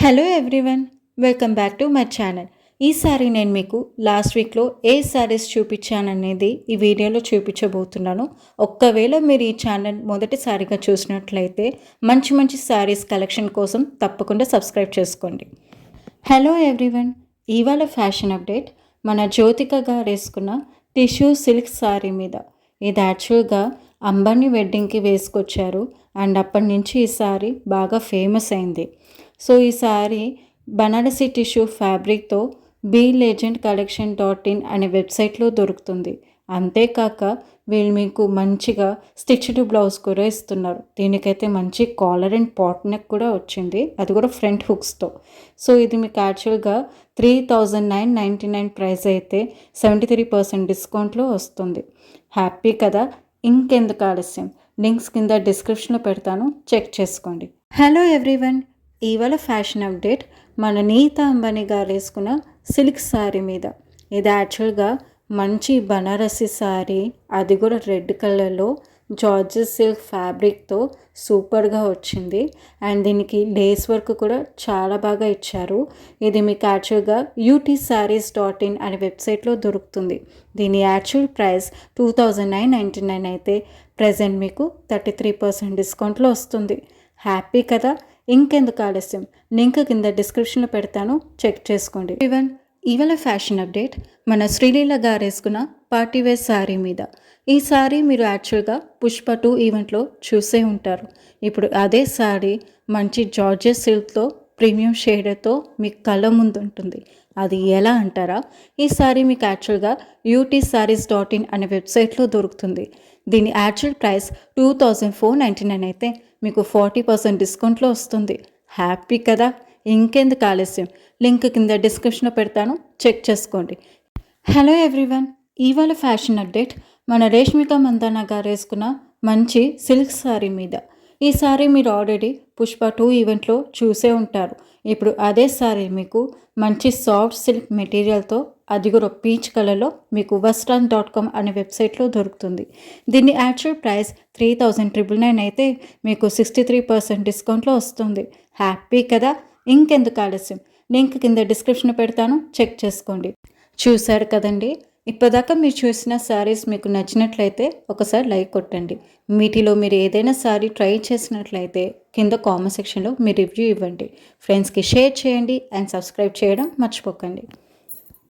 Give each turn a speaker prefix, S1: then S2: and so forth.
S1: Hello everyone, welcome back to my channel. ఈసారి నేను మీకు లాస్ట్ వీక్లో ఏ శారీస్ చూపించాననేది ఈ వీడియోలో చూపించబోతున్నాను. ఒక్కవేళ మీరు ఈ ఛానల్ మొదటిసారిగా చూసినట్లయితే మంచి మంచి శారీస్ కలెక్షన్ కోసం తప్పకుండా సబ్స్క్రైబ్ చేసుకోండి. హలో ఎవ్రీవన్, ఇవాళ ఫ్యాషన్ అప్డేట్ మన జ్యోతిక గారు వేసుకున్న టిష్యూ సిల్క్ శారీ మీద. ఇది యాక్చువల్గా అంబానీ వెడ్డింగ్కి వేసుకొచ్చారు అండ్ అప్పటి నుంచి ఈ శారీ బాగా ఫేమస్ అయింది. సో ఈ శారీ బనారసి టిష్యూ ఫ్యాబ్రిక్తో BLegend.in అనే వెబ్సైట్లో దొరుకుతుంది. అంతేకాక వీళ్ళు మీకు మంచిగా స్టిచ్డ్ బ్లౌజ్ కూడా ఇస్తున్నారు. దీనికైతే మంచి కాలర్ అండ్ పాట్ నెక్ కూడా వచ్చింది, అది కూడా ఫ్రంట్ హుక్స్తో. సో ఇది మీకు యాక్చువల్గా 3999 ప్రైస్ అయితే 73% డిస్కౌంట్లో వస్తుంది. హ్యాపీ కదా? ఇంకెందుకు ఆలస్యం, లింక్స్ కింద డిస్క్రిప్షన్లో పెడతాను, చెక్ చేసుకోండి. హలో ఎవ్రీవన్, ఇవాళ ఫ్యాషన్ అప్డేట్ మన నీతా అంబానీ గారు వేసుకున్న సిల్క్ శారీ మీద. ఇది యాక్చువల్గా మంచి బనారసి శారీ, అది కూడా రెడ్ కలర్లో జార్జెస్ సిల్క్ ఫ్యాబ్రిక్తో సూపర్గా వచ్చింది. అండ్ దీనికి లేస్ వర్క్ కూడా చాలా బాగా ఇచ్చారు. ఇది మీకు యాక్చువల్గా UTsarees.in అనే వెబ్సైట్లో దొరుకుతుంది. దీని యాక్చువల్ ప్రైస్ 2999 అయితే ప్రజెంట్ మీకు 33% డిస్కౌంట్లో వస్తుంది. హ్యాపీ కదా? ఇంకెందుకు ఆలస్యం, లింక్ కింద డిస్క్రిప్షన్లో పెడతాను, చెక్ చేసుకోండి. ఇవాళ ఫ్యాషన్ అప్డేట్ మన శ్రీలీల గారు వేసుకున్న పార్టీవేర్ శారీ మీద. ఈ శారీ మీరు యాక్చువల్గా పుష్ప 2 ఈవెంట్లో చూసే ఉంటారు. ఇప్పుడు అదే శారీ మంచి జార్జెస్ సిల్క్తో ప్రీమియం షేడర్తో మీ కళ్ళ ముందు ఉంటుంది. అది ఎలా అంటారా? ఈ శారీ మీకు యాక్చువల్గా UTsarees.in అనే వెబ్సైట్లో దొరుకుతుంది. దీని యాక్చువల్ ప్రైస్ 2499 అయితే మీకు 40% డిస్కౌంట్లో వస్తుంది. హ్యాపీ కదా? ఇంకెందుకు ఆలస్యం, లింక్ కింద డిస్క్రిప్షన్లో పెడతాను, చెక్ చేసుకోండి. హలో ఎవ్రీవన్, ఇవాళ ఫ్యాషన్ అప్డేట్ మన రేష్మిక మందాన గారు వేసుకున్న మంచి సిల్క్ శారీ మీద. ఈ శారీ మీరు ఆల్రెడీ పుష్ప 2 ఈవెంట్లో చూసే ఉంటారు. ఇప్పుడు అదే శారీ మీకు మంచి సాఫ్ట్ సిల్క్ మెటీరియల్తో, అది కూడా పీచ్ కలర్లో మీకు western.com అనే వెబ్సైట్లో దొరుకుతుంది. దీని యాక్చువల్ ప్రైస్ 3999 అయితే మీకు 63% డిస్కౌంట్లో వస్తుంది. హ్యాపీ కదా? ఇంకెందుకు ఆలస్యం, లింక్ కింద డిస్క్రిప్షన్ పెడతాను, చెక్ చేసుకోండి. చూశారు కదండి, ఇప్పటిదాకా మీరు చూసిన శారీస్ మీకు నచ్చినట్లయితే ఒకసారి లైక్ కొట్టండి. వీటిలో మీరు ఏదైనా శారీ ట్రై చేసినట్లయితే కింద కామెంట్ సెక్షన్లో మీ రివ్యూ ఇవ్వండి. ఫ్రెండ్స్కి షేర్ చేయండి అండ్ సబ్స్క్రైబ్ చేయడం మర్చిపోకండి.